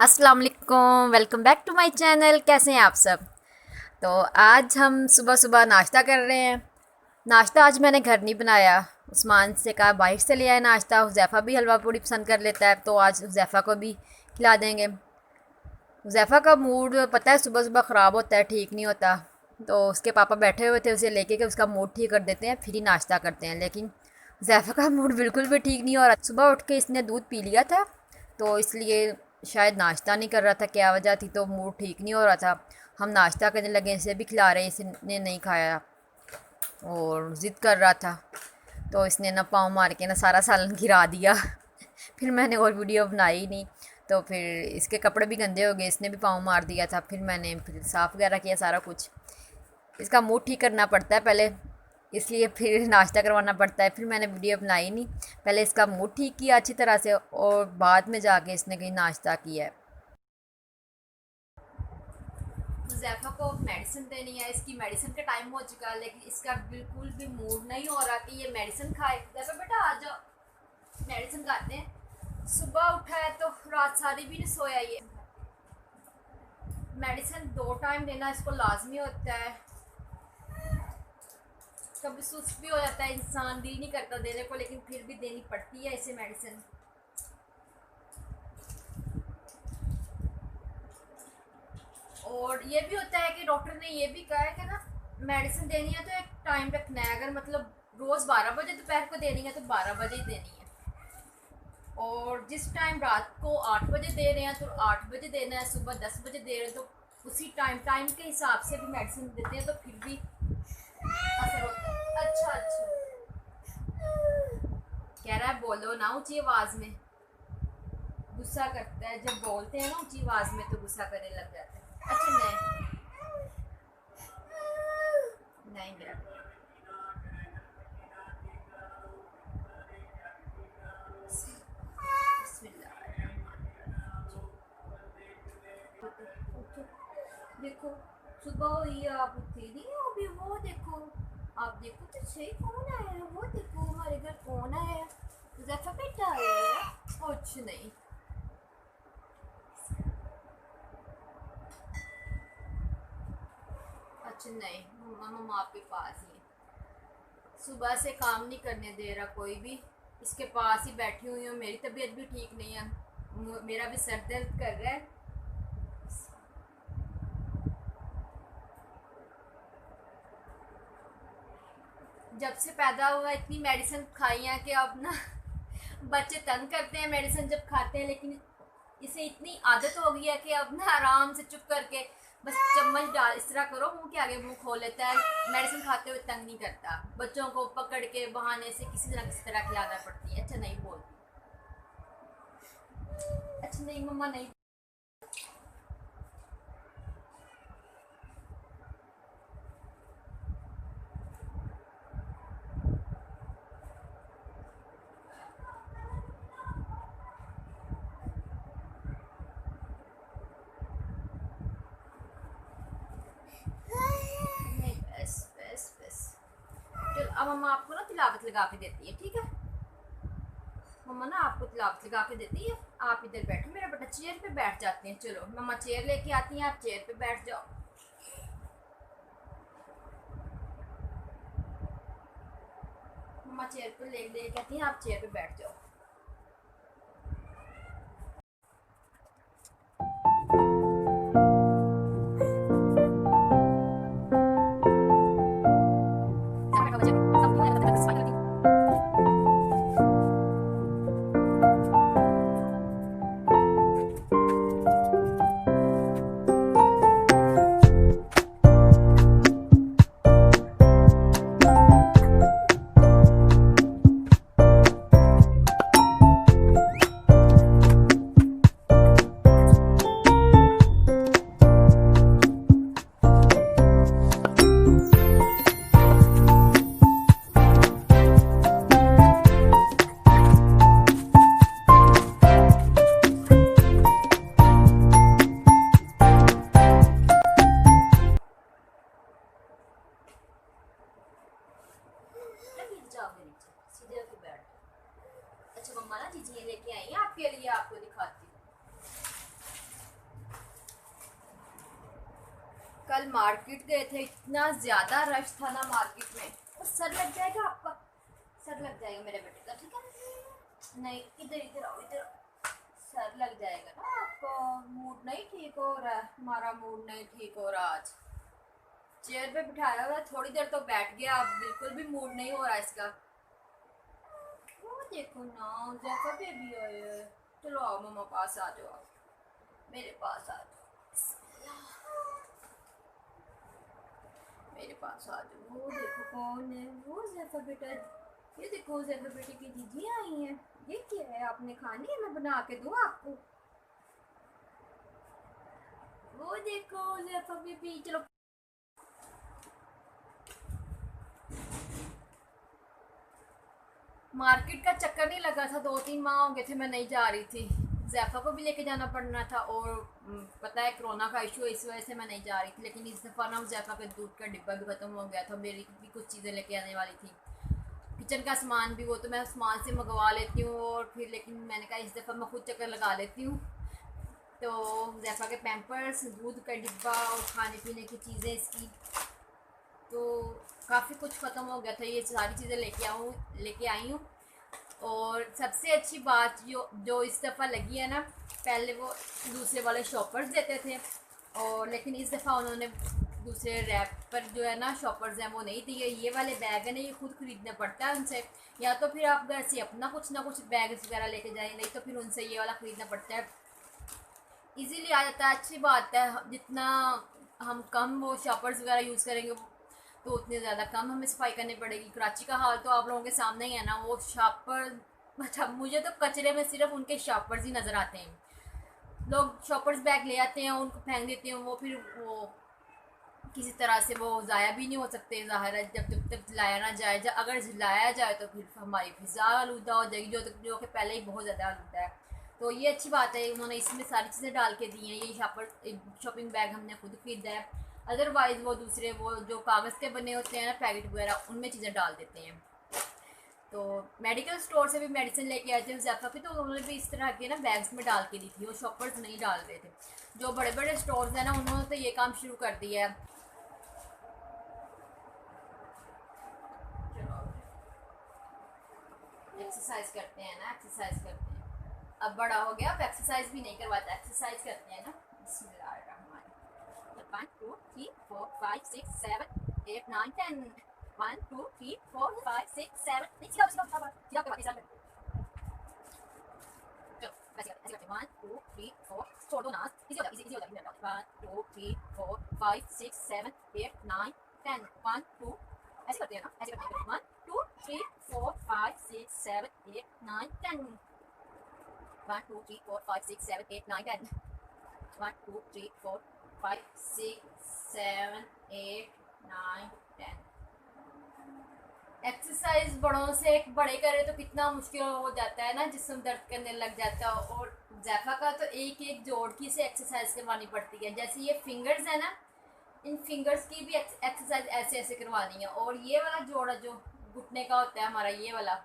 अस्सलाम वालेकुम, welcome back to my channel. कैसे हैं आप सब? तो आज हम सुबह सुबह नाश्ता कर रहे हैं। नाश्ता आज मैंने घर नहीं बनाया। उस्मान से कहा बाहर से ले आए नाश्ता। हुज़ैफ़ा भी हलवा पूड़ी पसंद कर लेता है, तो आज हुज़ैफ़ा को भी खिला देंगे। हुज़ैफ़ा का मूड पता है सुबह सुबह ख़राब होता है, ठीक नहीं होता। तो उसके पापा बैठे हुए थे, उसे लेके कि उसका मूड ठीक कर देते हैं, फिर ही नाश्ता करते हैं। लेकिन हुज़ैफ़ा का मूड बिल्कुल भी ठीक नहीं हो रहा। सुबह उठ के इसने दूध पी लिया था, तो इसलिए शायद नाश्ता नहीं कर रहा था, क्या वजह थी, तो मूड ठीक नहीं हो रहा था। हम नाश्ता करने लगे, इसे भी खिला रहे, इसने नहीं खाया और ज़िद कर रहा था। तो इसने ना पाँव मार के ना सारा सालन गिरा दिया। फिर मैंने और वीडियो बनाई नहीं। तो फिर इसके कपड़े भी गंदे हो गए, इसने भी पाँव मार दिया था। फिर मैंने फिर साफ़ वगैरह किया सारा कुछ। इसका मूड ठीक करना पड़ता है पहले, इसलिए फिर नाश्ता करवाना पड़ता है। फिर मैंने वीडियो बनाई नहीं, पहले इसका मूड ठीक किया अच्छी तरह से और बाद में जाके इसने कहीं नाश्ता किया है। मुज़ैफ़ा को मेडिसिन देनी है, इसकी मेडिसिन का टाइम हो चुका है, लेकिन इसका बिल्कुल भी मूड नहीं हो रहा कि ये मेडिसिन खाए। ज़ैफ़ा बेटा आ जाओ, मेडिसिन खाते हैं। सुबह उठा है तो रात सारी भी नहीं सोया ये। मेडिसिन 2 टाइम देना इसको लाजमी होता है। कभी सुस्त भी हो जाता है इंसान, दिल नहीं करता देने को, लेकिन फिर भी देनी पड़ती है इसे मेडिसिन। और ये भी होता है कि डॉक्टर ने ये भी कहा है कि ना मेडिसिन देनी है तो एक टाइम रखना है। अगर मतलब रोज़ 12 बजे दोपहर को देनी है तो 12 बजे ही देनी है, और जिस टाइम रात को 8 बजे दे रहे हैं तो 8 बजे देना है, सुबह 10 बजे दे रहे हैं तो उसी टाइम के हिसाब से भी मेडिसिन देते हैं, तो फिर भी असर होता है। अच्छा अच्छा, कह रहा है बोलो ना ऊंची आवाज़ में। गुस्सा करता है जब बोलते हैं ना ऊंची आवाज़ में, तो गुस्सा करने लग जाता है। अच्छा नहीं, नहीं मेरा देखो, सुबह हुई है, आप उठे नहीं हो अभी। वो देखो, आप देखो तो सही, कौन आया है? वो देखो हमारे घर कौन आया है? मुज़फ़्फ़र बेटा आया है। कुछ नहीं। अच्छा नहीं, मम्मा आपके पास ही है। सुबह से काम नहीं करने दे रहा कोई भी, इसके पास ही बैठी हुई हूँ। मेरी तबीयत भी ठीक नहीं है, मेरा भी सर दर्द कर रहा है। जब से पैदा हुआ इतनी मेडिसिन खाई है कि अब ना बच्चे तंग करते हैं मेडिसिन जब खाते हैं, लेकिन इसे इतनी आदत हो गई है कि अब ना आराम से चुप करके बस चम्मच डाल इस तरह करो मुंह के आगे, मुंह खोल लेता है। मेडिसिन खाते हुए तंग नहीं करता। बच्चों को पकड़ के बहाने से किसी तरह खिलाना पड़ती है। अच्छा नहीं बोलती। अच्छा नहीं मम्मा नहीं। नहीं बस बस बस। चल अब मम्मा आपको ना तिलावत लगा के देती है, ठीक है? मम्मा ना आपको तिलावत लगा के देती है। आप इधर बैठो मेरा बेटा, चेयर पे बैठ जाते हैं। चलो मम्मा चेयर लेके आती हैं, आप चेयर पे बैठ जाओ। मम्मा चेयर पे ले ले कहती हैं, आप चेयर पे बैठ जाओ। जाओगे नीचे, सीधे होके बैठ। अच्छा मम्मा ना चीजें लेके आई हैं आपके लिए, आपको दिखाती हूँ। कल मार्केट गए थे, इतना ज़्यादा रश था ना मार्केट में। और सर लग जाएगा आपका, सर लग जाएगा मेरे बेटे का, ठीक है? नहीं, इधर इधर आओ, इधर आओ। सर लग जाएगा ना आपको। मूड नहीं ठीक हो रहा है, हमारा मूड नहीं ठीक हो रहा आज। चेयर पे बिठाया हुआ, थोड़ी देर तो बैठ गया, अब बिल्कुल भी मूड नहीं हो रहा इसका। वो देखो ना, जैसा बेबी आए है। चलो आओ मम्मा पास आ जाओ, मेरे पास आ जाओ, मेरे पास आ जाओ। वो देखो कौन है, वो जैसा बेटा। ये देखो जैसा बेटे की दीदी आई हैं। ये क्या है, आपने खानी है? मैं बना के दूँ आपको? वो देखो जैसा बेबी। चलो मार्केट का चक्कर नहीं लगा था, 2-3 माह हो गए थे मैं नहीं जा रही थी। जैफा को भी लेके जाना पड़ना था, और पता है कोरोना का इशू है, इस वजह से मैं नहीं जा रही थी। लेकिन इस दफ़ा ना जैफा का दूध का डिब्बा भी ख़त्म हो गया था, मेरी भी कुछ चीज़ें लेके आने वाली थी, किचन का सामान भी। वो तो मैं सामान से मंगवा लेती हूँ, और फिर लेकिन मैंने कहा इस दफ़ा मैं खुद चक्कर लगा लेती हूँ। तो जैफा के पैम्पर्स, दूध का डिब्बा और खाने पीने की चीज़ें इसकी, तो काफ़ी कुछ ख़त्म हो गया था। ये सारी चीज़ें लेके आई हूँ। और सबसे अच्छी बात जो जो इस दफ़ा लगी है ना, पहले वो दूसरे वाले शॉपर्स देते थे, और लेकिन इस दफ़ा उन्होंने दूसरे रैप पर जो है ना शॉपर्स हैं वो नहीं दिए। ये वाले बैग है ना, ये खुद ख़रीदना पड़ता है उनसे, या तो फिर आप घर से अपना कुछ ना कुछ बैग वगैरह लेके जाएं, नहीं तो फिर उनसे ये वाला ख़रीदना पड़ता है। इजीली आ जाता है, अच्छी बात है। जितना हम कम वो शॉपर्स वगैरह यूज़ करेंगे तो उतनी ज़्यादा कम हमें सफाई करनी पड़ेगी। कराची का हाल तो आप लोगों के सामने ही है ना। वो शॉपर, अच्छा मुझे तो कचरे में सिर्फ उनके शॉपर्स ही नज़र आते हैं। लोग शॉपर्स बैग ले आते हैं, उनको फेंक देते हैं, वो फिर वो किसी तरह से वो ज़ाया भी नहीं हो सकते। ज़ाहिर है जब तक लाया ना जाए, अगर लाया जाए तो फिर हमारी फ़िज़ा आलूदा हो जाएगी, जो कि पहले ही बहुत ज़्यादा आलूदा है। तो ये अच्छी बात है, उन्होंने इसमें सारी चीज़ें डाल के दी हैं। ये शॉपिंग बैग हमने खुद खरीदा है, अदरवाइज़ वो दूसरे वो जो कागज़ के बने होते हैं ना पैकेट वगैरह, उनमें चीज़ें डाल देते हैं। तो मेडिकल स्टोर से भी मेडिसिन लेके आए थे ज़ैफ़ा की, तो उन्होंने भी इस तरह के ना बैग्स में डाल के दी थी, वो शॉपर्स नहीं डाल रहे थे। जो बड़े बड़े स्टोर्स हैं ना, उन्होंने तो ये काम शुरू कर दिया है। एक्सरसाइज करते हैं ना, एक्सरसाइज करते हैं। अब बड़ा हो गया, अब एक्सरसाइज भी नहीं करवाता, एक्सरसाइज करते हैं ना। बिस्मिल्लाहिर्रहमान। 1 2 3 4 5 6 7 8 9 10। 1 2 3 4 5 6 7। नहीं सीधा सीधा सीधा सीधा करवाते हैं। चलो ऐसे करते हैं। 1 2 3 4, छोड़ दो ना, इजी हो जाएगा, इजी हो जाएगा। 1 2 3 4 5 6 7 8 9 10। 1 2, ऐसे करते हैं ना, ऐसे करते हैं। 1 2 3 4 5 6 7 8 9 10। 1 2 3 4 5 6 7 8 9 10। 1 2 3 4 5 6 7 8 9 10। एक्सरसाइज बड़ों से बड़े करे तो कितना मुश्किल हो जाता है ना, जिस्म दर्द करने लग जाता है। और ज़ैफ़ा का तो एक एक जोड़ की से एक्सरसाइज करवानी पड़ती है। जैसे ये फिंगर्स है ना, इन फिंगर्स की भी एक्सरसाइज ऐसे ऐसे करवानी है। और ये वाला जोड़ जो घुटने का होता है हमारा, ये वाला,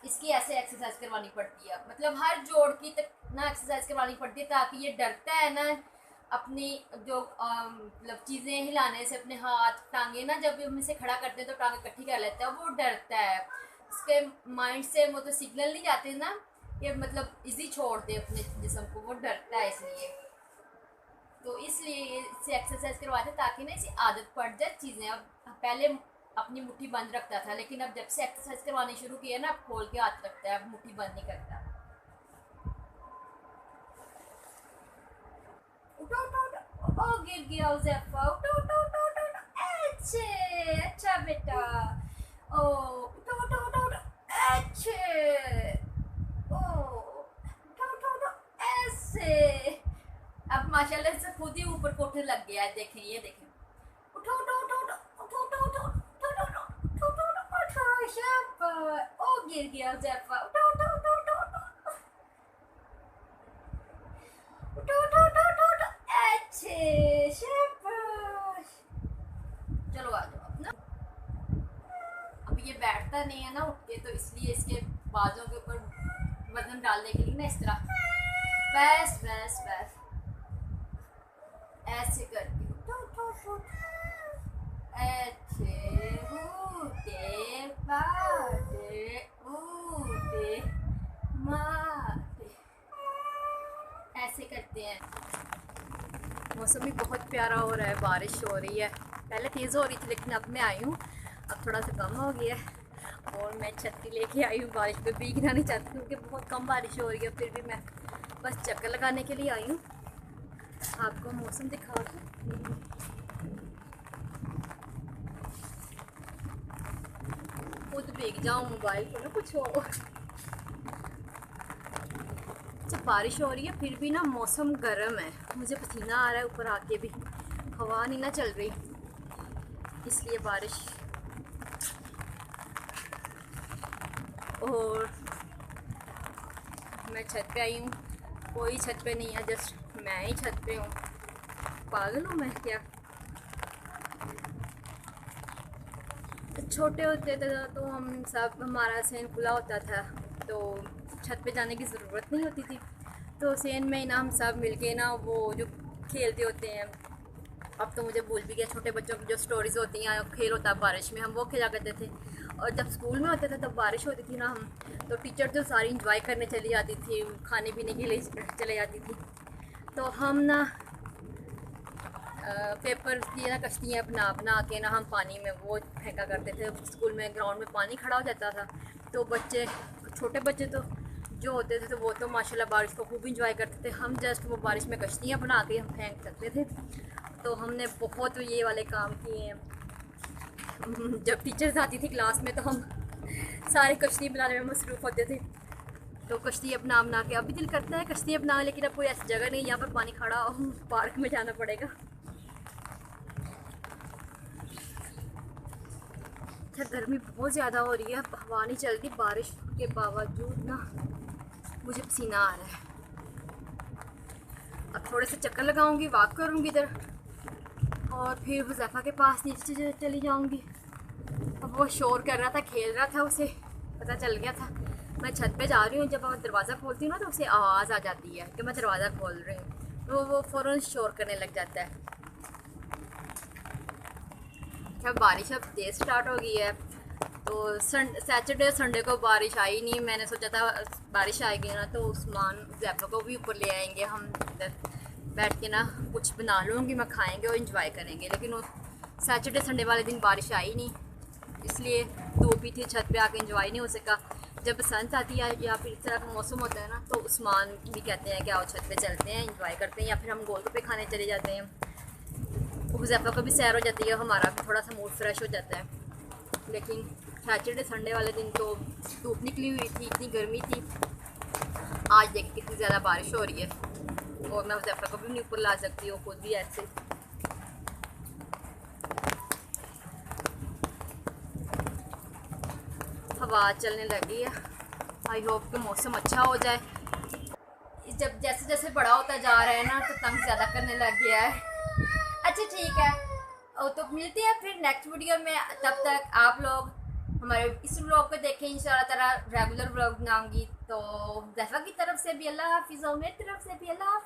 इसकी ऐसे एक्सरसाइज करवानी पड़ती है। मतलब हर जोड़ की तक ना एक्सरसाइज करवानी पड़ती है, ताकि ये डरता है ना अपनी जो मतलब चीज़ें हिलाने से, अपने हाथ टांगे ना जब हम इसे खड़ा करते हैं तो टांगे इकट्ठी कर लेता है, वो डरता है। उसके माइंड से वो तो सिग्नल नहीं जाते ना, ये मतलब इजी छोड़ दे अपने जिस्म को, वो डरता है इसलिए। तो इसलिए इससे एक्सरसाइज करवाते ताकि ना इसे आदत पड़ जाए चीज़ें। अब पहले अपनी मुट्ठी बंद रखता था, लेकिन अब जब से एक्सरसाइज करवानी शुरू की है ना, अब खोल के हाथ रखता है, अब मुट्ठी बंद नहीं करता। उठो उठो उठो, ओ गिर गया ज़ैफ़ा, उठो उठो उठो उठो उठो, अच्छे, अच्छा बेटा। ओ उठो उठो उठो उठो, अच्छे। ओ उठो उठो उठो, ऐसे। अब माशाल्लाह से खुद ही ऊपर कोठे लग गया है, देखें, ये देखें। उठो उठो उठो उठो उठो उठो उठो उठो उठो उठो उठो उठो उठो, शाबाश। ओ गिर गया ज़ैफ़ा, उठो उठो उठो उठो उठो उठो उठो उठो उठो उठो, अच्छे, शाबाश। चलो आ जाओ अब ना। अब ये बैठता नहीं है ना उठ के, तो इसलिए इसके बाजों के ऊपर वजन डालने के लिए ना इस तरह बस बस बस ऐसे करके उठो अच्छे होते बाटे ऊटे माटे, ऐसे करते हैं। मौसम भी बहुत प्यारा हो रहा है, बारिश हो रही है। पहले तेज़ हो रही थी लेकिन अब मैं आई हूँ, अब थोड़ा सा कम हो गया है। और मैं छतरी लेके आई हूँ, बारिश में भीगना नहीं चाहती क्योंकि बहुत कम बारिश हो रही है। फिर भी मैं बस चक्कर लगाने के लिए आई हूँ, आपको मौसम दिखा दूँ। खुद भीग जाऊँ, मोबाइल को ना कुछ हो। जब बारिश हो रही है फिर भी ना मौसम गर्म है, मुझे पसीना आ रहा है ऊपर आके भी, हवा नहीं ना चल रही, इसलिए बारिश। और मैं छत पे आई हूँ, कोई छत पे नहीं है, जस्ट मैं ही छत पे हूँ। पागल हूँ मैं क्या? छोटे होते थे तो हम सब, हमारा सेन खुला होता था तो छत पे जाने की ज़रूरत नहीं होती थी। तो सेन में ही ना हम सब मिलके ना वो जो खेलते होते हैं, अब तो मुझे भूल भी गया, छोटे बच्चों की जो स्टोरीज़ होती हैं, खेल होता है बारिश में, हम वो खेला करते थे। और जब स्कूल में होते थे तब बारिश होती थी ना, हम तो टीचर तो सारी इंजॉय करने चली जाती थी, खाने पीने के लिए चले जाती थी। तो हम ना पेपर की ना कश्तियाँ बना बना के ना हम पानी में वो फेंका करते थे। स्कूल में ग्राउंड में पानी खड़ा हो जाता था तो बच्चे, छोटे बच्चे तो जो होते थे तो वो तो माशाल्लाह बारिश को खूब इंजॉय करते थे। हम जस्ट वो बारिश में कश्तियाँ बना के हम फेंक सकते थे। तो हमने बहुत ये वाले काम किए हैं। जब टीचर्स आती थी क्लास में तो हम सारे कश्ती बनाने में मसरूफ़ होते थे। तो कश्ती अपना बना के, अभी दिल करता है कश्ती अपना, लेकिन अब कोई ऐसी जगह नहीं यहाँ पर पानी खड़ा हो, पार्क में जाना पड़ेगा। अच्छा, गर्मी बहुत ज़्यादा हो रही है, हवा नहीं चलती, बारिश के बावजूद ना मुझे पसीना आ रहा है। अब थोड़े से चक्कर लगाऊंगी, वॉक करूंगी इधर, और फिर हुज़ैफ़ा के पास नीचे चली जाऊंगी। अब वो शोर कर रहा था, खेल रहा था, उसे पता चल गया था मैं छत पे जा रही हूँ। जब मैं दरवाज़ा खोलती हूँ ना तो उसे आवाज़ आ जाती है कि मैं दरवाज़ा खोल रही हूँ, तो वो फ़ौरन शोर करने लग जाता है। अच्छा, बारिश अब तेज़ स्टार्ट हो गई है। तो सैटरडे संडे को बारिश आई नहीं, मैंने सोचा था बारिश आएगी ना तो उस्मान ज़ैफ़ा को भी ऊपर ले आएंगे, हम इधर बैठ के ना कुछ बना लूँगी, मैं खाएंगे और इंजॉय करेंगे। लेकिन वो सैटरडे संडे वाले दिन बारिश आई नहीं, इसलिए धूप ही थी, छत पे आके इंजॉय नहीं हो सका। जब बसंत आती है या फिर इस तरह का मौसम होता है ना तो उस्मान भी कहते हैं कि आओ छत पे चलते हैं, इंजॉय करते हैं, या फिर हम गोलगप्पे खाने चले जाते हैं। हुज़ैफ़ा को भी सैर हो जाती है, हमारा भी थोड़ा सा मूड फ्रेश हो जाता है। लेकिन सैटरडे संडे वाले दिन तो धूप निकली हुई थी, इतनी गर्मी थी। आज देख कितनी ज़्यादा बारिश हो रही है, और मैं हुज़ैफ़ा को भी नहीं ऊपर ला सकती हूँ, खुद भी ऐसे। हवा चलने लगी है, आई होप कि मौसम अच्छा हो जाए। जब जैसे जैसे बड़ा होता जा रहा है ना तो तंग ज़्यादा करने लग गया है। अच्छा ठीक है, और तो मिलते हैं फिर नेक्स्ट वीडियो में। तब तक आप लोग हमारे इस व्लॉग को देखें, इंशाल्लाह ताला रेगुलर व्लॉग बनाऊंगी। तो ज़ैफ़ा की तरफ से भी अल्लाह हाफिज़ और मेरी तरफ से भी अल्लाह हाफिज़।